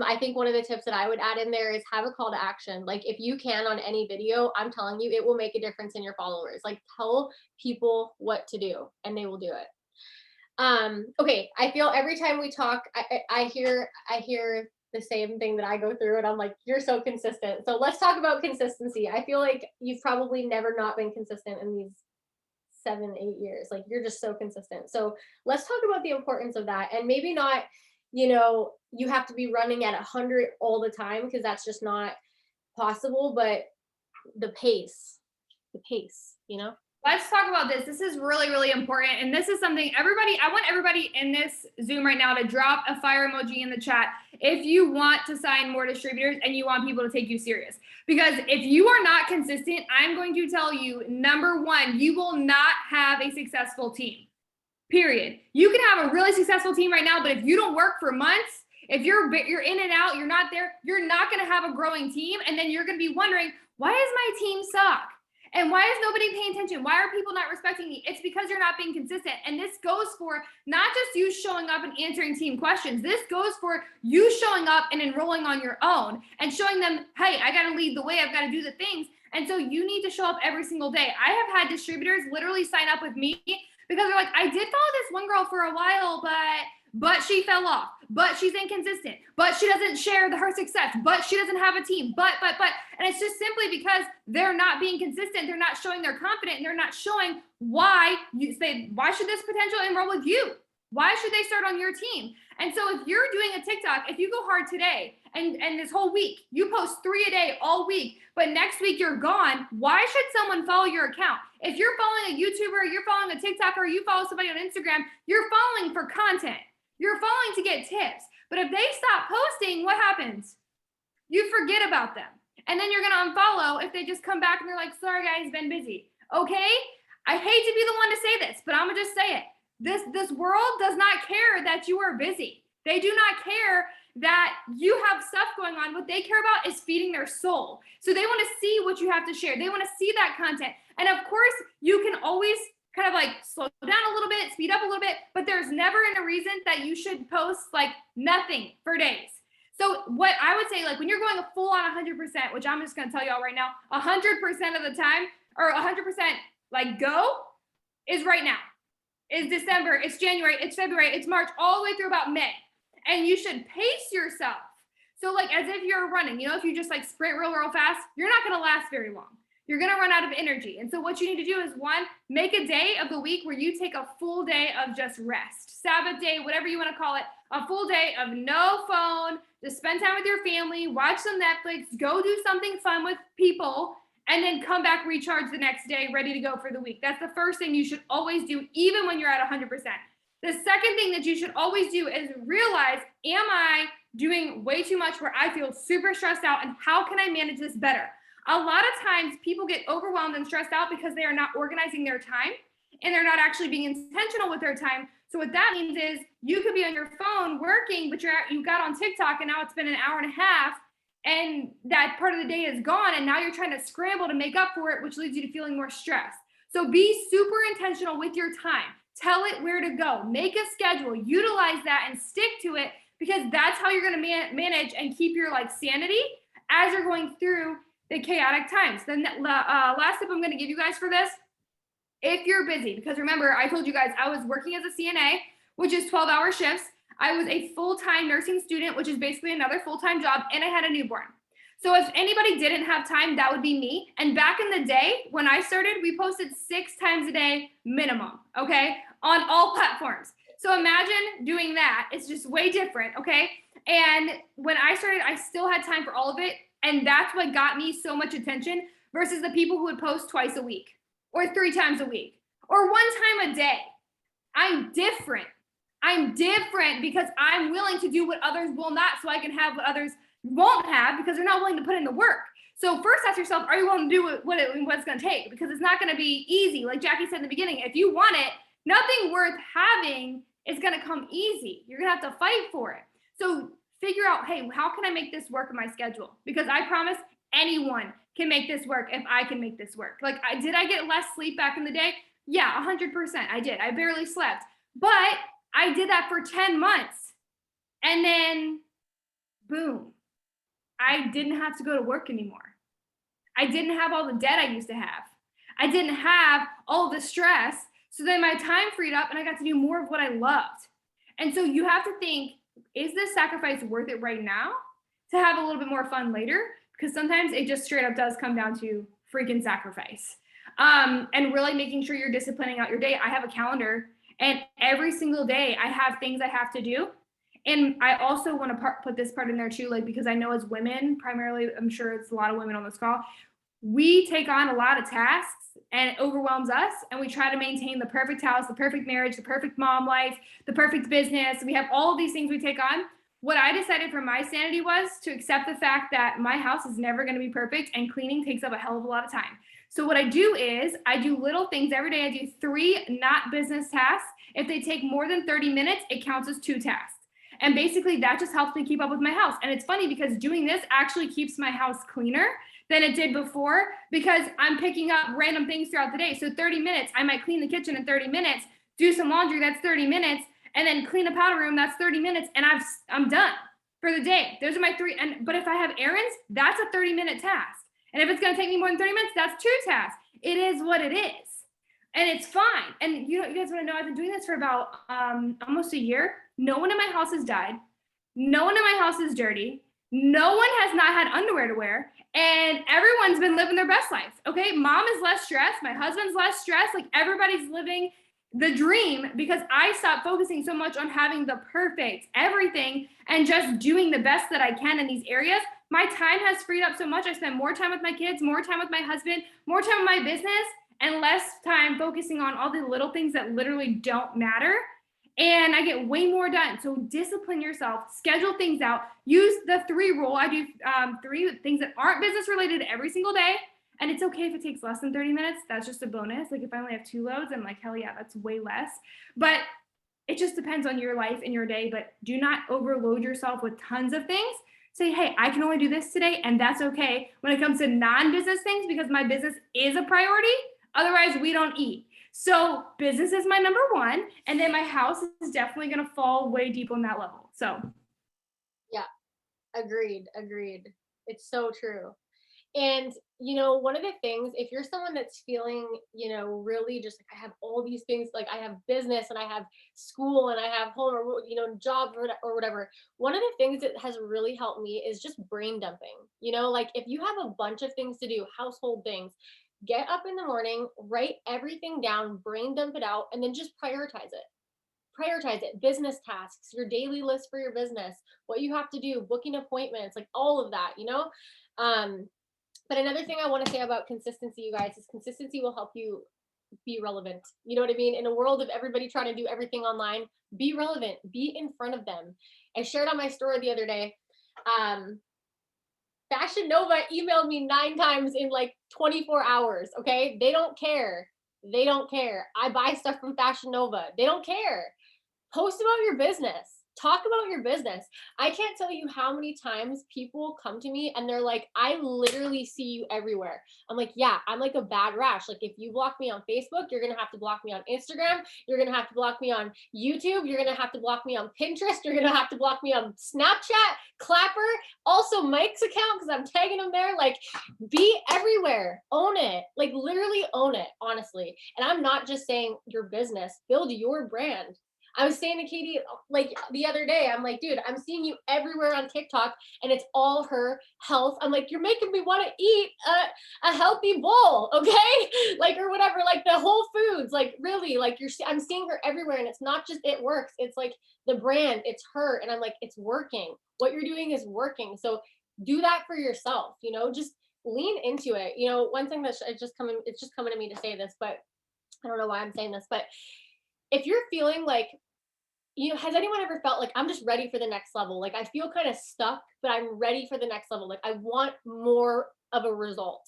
I think one of the tips that I would add in there is have a call to action. Like if you can on any video, I'm telling you, it will make a difference in your followers. Like tell people what to do and they will do it. Okay, I feel every time we talk, I hear the same thing that I go through, and I'm like, you're so consistent. So let's talk about consistency. I feel like you've probably never not been consistent in these 7, 8 years. Like you're just so consistent. So let's talk about the importance of that. And maybe not, you have to be running at 100 all the time, because that's just not possible, but the pace, you know? Let's talk about this. This is really, really important. And this is something I want everybody in this Zoom right now to drop a fire emoji in the chat if you want to sign more distributors and you want people to take you serious. Because if you are not consistent, I'm going to tell you, number one, you will not have a successful team. Period. You can have a really successful team right now, but if you don't work for months, if you're in and out, you're not there, you're not going to have a growing team. And then you're going to be wondering, why does my team suck? And why is nobody paying attention? Why are people not respecting me? It's because you're not being consistent. And this goes for not just you showing up and answering team questions. This goes for you showing up and enrolling on your own and showing them, hey, I got to lead the way. I've got to do the things. And so you need to show up every single day. I have had distributors literally sign up with me because they're like, I did follow this one girl for a while, but she fell off, but she's inconsistent, but she doesn't share her success, but she doesn't have a team, but, and it's just simply because they're not being consistent. They're not showing they're confident, and they're not showing why should this potential enroll with you? Why should they start on your team? And so if you're doing a TikTok, if you go hard today and this whole week, you post 3 a day all week, but next week you're gone, why should someone follow your account? If you're following a YouTuber, you're following a TikToker, you follow somebody on Instagram, you're following for content. You're following to get tips. But if they stop posting, what happens? You forget about them. And then you're going to unfollow if they just come back and they're like, sorry guys, been busy. Okay? I hate to be the one to say this, but I'm going to just say it. This world does not care that you are busy. They do not care that you have stuff going on. What they care about is feeding their soul. So they want to see what you have to share. They want to see that content. And of course, you can always kind of like slow down a little bit, speed up a little bit, but there's never a reason that you should post like nothing for days. So what I would say, like when you're going a full on 100%, which I'm just going to tell y'all right now, 100% of the time, or 100% like go is right now. It's December, it's January, it's February, it's March, all the way through about May. And you should pace yourself. So like as if you're running, you know, if you just like sprint real fast, you're not going to last very long. You're going to run out of energy. And so what you need to do is one, make a day of the week where you take a full day of just rest, Sabbath day, whatever you want to call it, a full day of no phone, just spend time with your family, watch some Netflix, go do something fun with people, and then come back, recharge the next day, ready to go for the week. That's the first thing you should always do, even when you're at 100%. The second thing that you should always do is realize, am I doing way too much where I feel super stressed out, and how can I manage this better? A lot of times people get overwhelmed and stressed out because they are not organizing their time and they're not actually being intentional with their time. So what that means is you could be on your phone working, but you got on TikTok and now it's been an hour and a half and that part of the day is gone. And now you're trying to scramble to make up for it, which leads you to feeling more stressed. So be super intentional with your time. Tell it where to go, make a schedule, utilize that and stick to it, because that's how you're going to manage and keep your like sanity as you're going through the chaotic times. Then last tip I'm going to give you guys for this, if you're busy, because remember, I told you guys I was working as a CNA, which is 12-hour shifts. I was a full-time nursing student, which is basically another full-time job, and I had a newborn. So if anybody didn't have time, that would be me. And back in the day, when I started, we posted 6 times a day minimum, okay, on all platforms. So imagine doing that. It's just way different, okay? And when I started, I still had time for all of it. And that's what got me so much attention versus the people who would post twice a week or 3 times a week or 1 time a day. I'm different. I'm different because I'm willing to do what others will not, so I can have what others won't have because they're not willing to put in the work. So first ask yourself, are you willing to do what it's going to take? Because it's not going to be easy. Like Jacquie said in the beginning, if you want it, nothing worth having is going to come easy. You're going to have to fight for it. So figure out, hey, how can I make this work in my schedule? Because I promise anyone can make this work if I can make this work. Like, did I get less sleep back in the day? Yeah, 100% I did. I barely slept. But I did that for 10 months. And then, boom, I didn't have to go to work anymore. I didn't have all the debt I used to have. I didn't have all the stress. So then my time freed up and I got to do more of what I loved. And so you have to think, is this sacrifice worth it right now to have a little bit more fun later? Because sometimes it just straight up does come down to freaking sacrifice. And really making sure you're disciplining out your day. I have a calendar and every single day I have things I have to do. And I also want to put this part in there too, like, because I know as women, primarily, I'm sure it's a lot of women on this call, we take on a lot of tasks and it overwhelms us, and we try to maintain the perfect house, the perfect marriage, the perfect mom life, the perfect business. We have all of these things we take on. What I decided for my sanity was to accept the fact that my house is never going to be perfect and cleaning takes up a hell of a lot of time. So what I do is I do little things every day. I do 3 not business tasks. If they take more than 30 minutes, it counts as 2 tasks. And basically that just helps me keep up with my house. And it's funny because doing this actually keeps my house cleaner than it did before, because I'm picking up random things throughout the day. So 30 minutes, I might clean the kitchen in 30 minutes, do some laundry, that's 30 minutes, and then clean the powder room, that's 30 minutes, and I'm done for the day. Those are my 3. But if I have errands, that's a 30-minute task. And if it's going to take me more than 30 minutes, that's 2 tasks. It is what it is. And it's fine. And you guys want to know, I've been doing this for about almost a year. No one in my house has died. No one in my house is dirty. No one has not had underwear to wear. And everyone's been living their best life. Okay. Mom is less stressed. My husband's less stressed. Like, everybody's living the dream because I stopped focusing so much on having the perfect everything and just doing the best that I can in these areas. My time has freed up so much. I spend more time with my kids, more time with my husband, more time with my business, and less time focusing on all the little things that literally don't matter. And I get way more done. So discipline yourself, schedule things out, use the 3 rule. I do 3 things that aren't business related every single day. And it's okay if it takes less than 30 minutes. That's just a bonus. Like, if I only have 2 loads, I'm like, hell yeah, that's way less. But it just depends on your life and your day. But do not overload yourself with tons of things. Say, hey, I can only do this today, and that's okay when it comes to non-business things, because my business is a priority. Otherwise, we don't eat. So business is my number 1, and then my house is definitely going to fall way deep on that level. So Yeah, agreed. It's so true. And, one of the things, if you're someone that's feeling, really just like, I have all these things, like I have business and I have school and I have home, or, job or whatever. One of the things that has really helped me is just brain dumping. Like, if you have a bunch of things to do, household things, get up in the morning, write everything down, brain dump it out, and then just prioritize it. Business tasks, your daily list for your business, what you have to do, booking appointments, like all of that. um but another thing I want to say about consistency, you guys, is consistency will help you be relevant. You know what I mean? In a world of everybody trying to do everything online, be relevant, be in front of them. I shared on my story the other day. Um, Fashion Nova emailed me 9 times in like 24 hours. Okay. They don't care. They don't care. I buy stuff from Fashion Nova. They don't care. Post about your business. Talk about your business. I can't tell you how many times people come to me and they're like, I literally see you everywhere. I'm like, yeah, I'm like a bad rash. Like, if you block me on Facebook, you're going to have to block me on Instagram. You're going to have to block me on YouTube. You're going to have to block me on Pinterest. You're going to have to block me on Snapchat, Clapper, also Mike's account, because I'm tagging him there. Like, be everywhere. Own it. Like, literally own it, honestly. And I'm not just saying your business, build your brand. I was saying to Katie, like, the other day, I'm like, dude, I'm seeing you everywhere on TikTok and it's all her health. I'm like, you're making me want to eat a healthy bowl, okay? Like, or whatever, like the Whole Foods, like, really, like, I'm seeing her everywhere, and it's not just it works. It's like the brand, it's her. And I'm like, it's working. What you're doing is working. So do that for yourself, just lean into it. One thing that's it's just coming to me to say this, but I don't know why I'm saying this, but if you're feeling like, has anyone ever felt like, I'm just ready for the next level? Like, I feel kind of stuck, but I'm ready for the next level. Like, I want more of a result.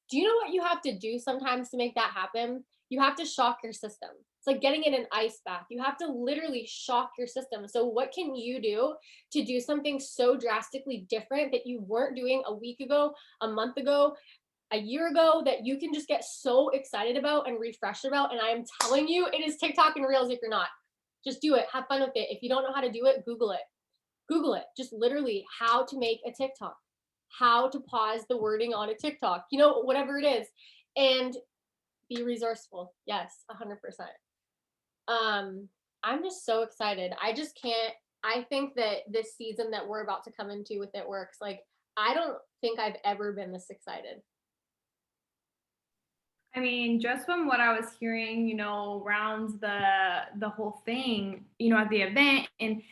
Do you know what you have to do sometimes to make that happen? You have to shock your system. It's like getting in an ice bath. You have to literally shock your system. So what can you do to do something so drastically different that you weren't doing a week ago, a month ago, a year ago, that you can just get so excited about and refreshed about? And I am telling you, it is TikTok and Reels. If you're not, just do it. Have fun with it. If you don't know how to do it, Google it. Google it. Just literally how to make a TikTok, how to pause the wording on a TikTok, whatever it is, and be resourceful. Yes, 100%. I'm just so excited. I just can't. I think that this season that we're about to come into with It Works, like, I don't think I've ever been this excited. I mean, just from what I was hearing, around the whole thing, at the event, and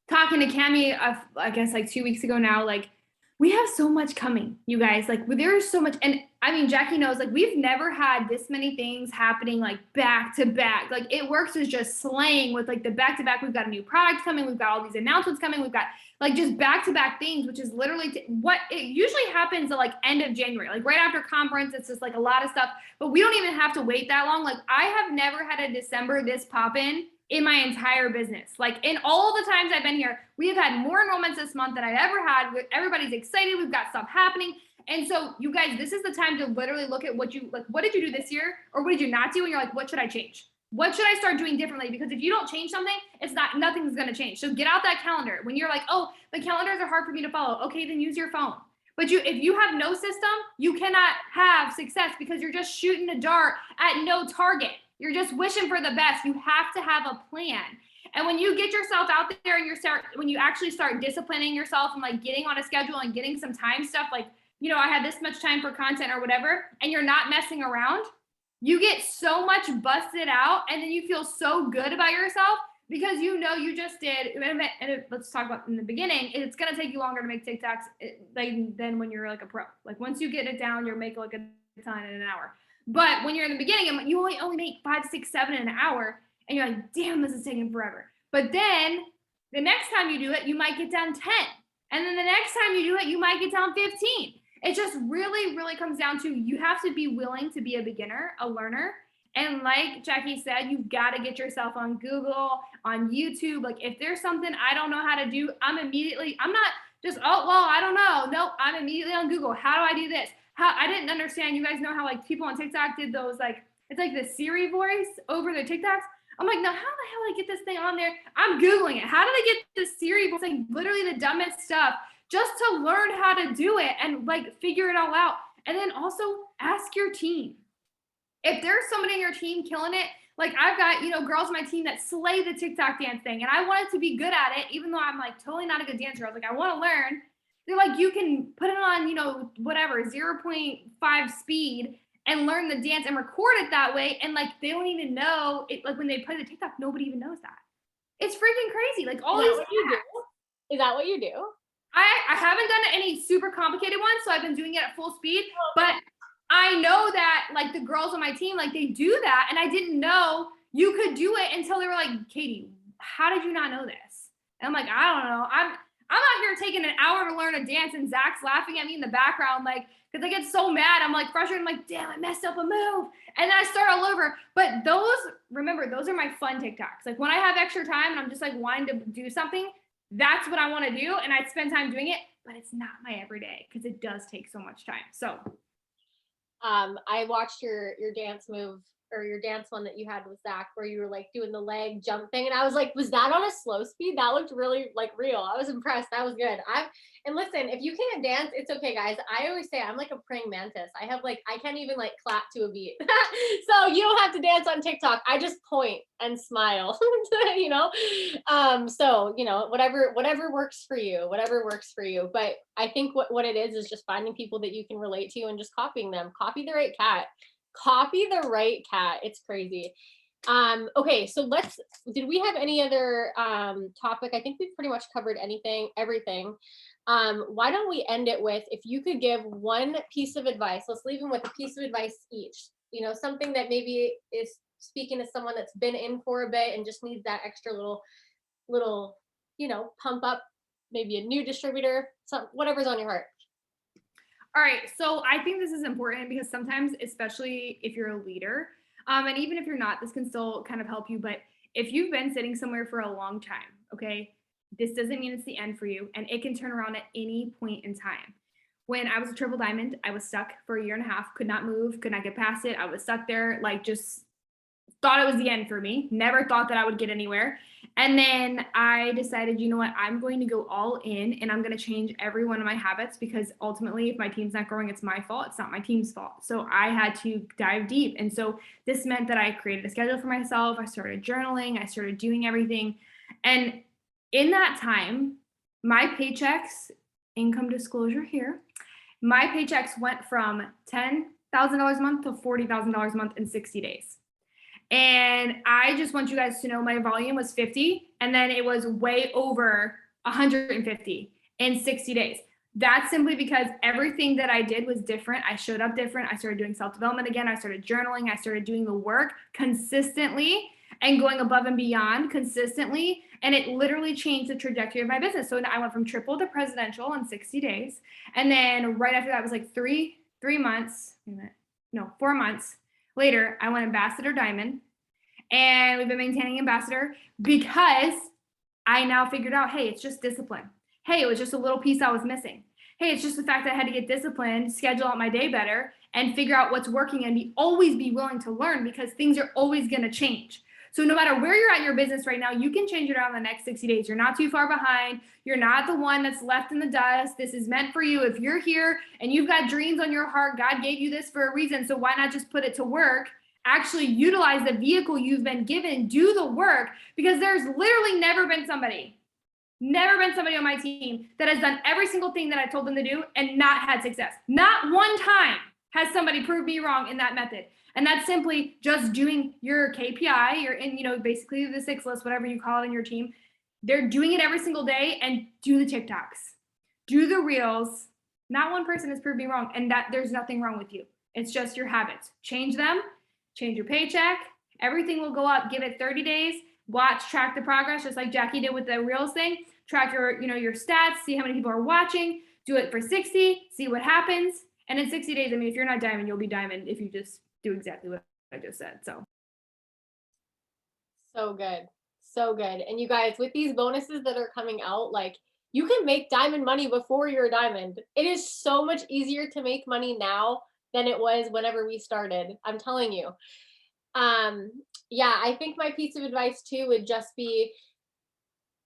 talking to Cami, I guess like 2 weeks ago now, like, we have so much coming, you guys. Like there is so much, and I mean, Jackie knows, like we've never had this many things happening like back to back. Like It Works is just slaying with like the back to back. We've got a new product coming. We've got all these announcements coming. We've got like just back to back things, which is literally what it usually happens at like end of January, like right after conference. It's just like a lot of stuff, but we don't even have to wait that long. Like I have never had a December this pop in my entire business. Like in all the times I've been here, we have had more enrollments this month than I've ever had. Everybody's excited. We've got stuff happening. And so you guys, this is the time to literally look at what did you do this year? Or what did you not do? And you're like, what should I change? What should I start doing differently? Because if you don't change something, nothing's going to change. So get out that calendar. When you're like, oh, the calendars are hard for me to follow. Okay, then use your phone. But if you have no system, you cannot have success because you're just shooting a dart at no target. You're just wishing for the best. You have to have a plan. And when you get yourself out there and when you actually start disciplining yourself and like getting on a schedule and getting some time stuff, like, I had this much time for content or whatever, and you're not messing around, you get so much busted out and then you feel so good about yourself because you just did. And let's talk about in the beginning, it's going to take you longer to make TikToks than when you're like a pro. Like once you get it down, you're making like a ton in an hour. But when you're in the beginning, you only make 5, 6, 7 in an hour, and you're like, damn, this is taking forever. But then the next time you do it, you might get down 10. And then the next time you do it, you might get down 15. It just really, really comes down to you have to be willing to be a beginner, a learner. And like Jackie said, you've got to get yourself on Google, on YouTube. Like if there's something I don't know how to do, I'm not just, oh, well, I don't know. No, I'm immediately on Google. How do I do this? I didn't understand. You guys know how like people on TikTok did those, like, it's like the Siri voice over the TikToks. I'm like, no, how the hell do I get this thing on there? I'm Googling it. How did I get the Siri voice? Like literally the dumbest stuff just to learn how to do it and like figure it all out. And then also ask your team. If there's somebody in your team killing it, like I've got, girls on my team that slay the TikTok dance thing. And I wanted to be good at it, even though I'm like totally not a good dancer. I was like, I want to learn. They're like, you can put it on, whatever, 0.5 speed and learn the dance and record it that way. And like, they don't even know it. Like when they play the TikTok, nobody even knows that. It's freaking crazy. Like all these. Is that what you do? I haven't done any super complicated ones. So I've been doing it at full speed, but I know that like the girls on my team, like they do that. And I didn't know you could do it until they were like, Katie, how did you not know this? And I'm like, I don't know. I'm out here taking an hour to learn a dance and Zach's laughing at me in the background, like, because I get so mad. I'm like frustrated. I'm like, damn, I messed up a move. And then I start all over. But remember, those are my fun TikToks. Like when I have extra time and I'm just like wanting to do something, that's what I want to do. And I spend time doing it, but it's not my everyday because it does take so much time. So I watched your dance move or your dance one that you had with Zach where you were like doing the leg jump thing. And I was like, was that on a slow speed? That looked really like real. I was impressed. That was good. And listen, if you can't dance, it's okay, guys. I always say I'm like a praying mantis. I can't even like clap to a beat. So you don't have to dance on TikTok. I just point and smile, So, whatever works for you, But I think what it is just finding people that you can relate to and just copying them. Copy the right cat. It's crazy. Okay, so did we have any other topic? I think we've pretty much covered everything. Why don't we end it with, if you could give one piece of advice, let's leave them with a piece of advice each, something that maybe is speaking to someone that's been in for a bit and just needs that extra little, pump up, maybe a new distributor, whatever's on your heart. All right, so I think this is important because sometimes, especially if you're a leader, and even if you're not, this can still kind of help you. But if you've been sitting somewhere for a long time, okay, this doesn't mean it's the end for you, and it can turn around at any point in time. When I was a triple diamond, I was stuck for 1.5 years, could not move, could not get past it. I was stuck there, like just thought it was the end for me. Never thought that I would get anywhere. And then I decided, you know what, I'm going to go all in and I'm going to change every one of my habits because ultimately if my team's not growing, it's my fault. It's not my team's fault. So I had to dive deep. And so this meant that I created a schedule for myself. I started journaling. I started doing everything. And in that time, my paychecks, income disclosure here, my paychecks went from $10,000 a month to $40,000 a month in 60 days. And I just want you guys to know my volume was 50 and then it was way over 150 in 60 days. That's simply because everything that I did was different. I showed up different. I started doing self-development again. I started journaling. I started doing the work consistently and going above and beyond consistently. And it literally changed the trajectory of my business. So I went from triple to presidential in 60 days. And then right after that was like 4 months later, I went ambassador diamond. And we've been maintaining ambassador because I now figured out, hey, it's just discipline. Hey, it was just a little piece I was missing. Hey, it's just the fact that I had to get disciplined, schedule out my day better, and figure out what's working and always be willing to learn because things are always going to change. So no matter where you're at in your business right now, you can change it around the next 60 days. You're not too far behind. You're not the one that's left in the dust. This is meant for you. If you're here and you've got dreams on your heart, God gave you this for a reason. So why not just put it to work? Actually utilize the vehicle you've been given, do the work, because there's literally never been somebody on my team that has done every single thing that I told them to do and not had success. Not one time has somebody proved me wrong in that method. And that's simply just doing your KPI, basically the 6 list, whatever you call it in your team. They're doing it every single day, and do the TikToks, do the reels. Not one person has proved me wrong, and that there's nothing wrong with you. It's just your habits. Change them, change your paycheck. Everything will go up. Give it 30 days. Watch, track the progress, just like Jackie did with the reels thing. Track your stats, see how many people are watching. Do it for 60, see what happens. And in 60 days, I mean, if you're not diamond, you'll be diamond if you just do exactly what I just said. So good. So good. And you guys, with these bonuses that are coming out, like, you can make diamond money before you're a diamond. It is so much easier to make money now than it was whenever we started. I'm telling you. Yeah, I think my piece of advice too would just be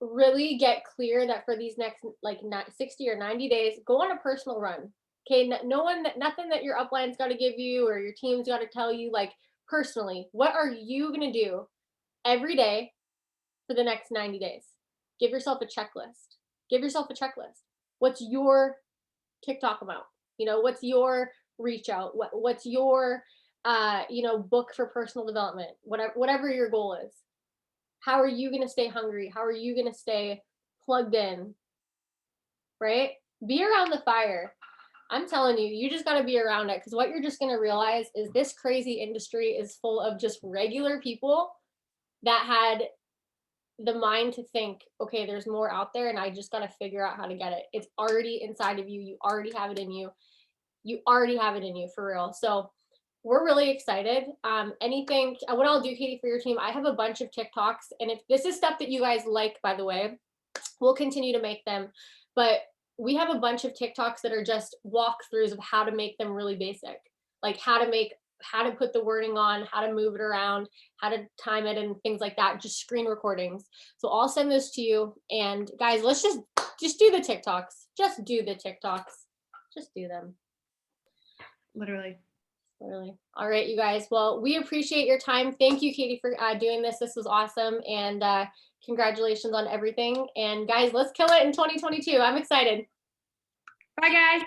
really get clear that for these next like 60 or 90 days, go on a personal run. Okay, nothing that your upline's got to give you or your team's got to tell you. Like, personally, what are you gonna do every day for the next 90 days? Give yourself a checklist. Give yourself a checklist. What's your TikTok amount? What's your reach out? What's your book for personal development? Whatever your goal is. How are you going to stay hungry? How are you going to stay plugged in? Right? Be around the fire. I'm telling you, you just got to be around it, because what you're just going to realize is this crazy industry is full of just regular people that had the mind to think, okay, there's more out there and I just got to figure out how to get it. It's already inside of you. You already have it in you. You already have it in you, for real. So we're really excited. What I'll do, Katie, for your team, I have a bunch of TikToks, and if this is stuff that you guys like, by the way, we'll continue to make them. But we have a bunch of TikToks that are just walkthroughs of how to make them really basic, like how to put the wording on, how to move it around, how to time it, and things like that. Just screen recordings. So I'll send those to you. And guys, let's just do the TikToks. Just do the TikToks. Just do them. Literally. All right, you guys. Well, we appreciate your time. Thank you, Katie, for doing this. This was awesome. And congratulations on everything. And guys, let's kill it in 2022. I'm excited. Bye, guys.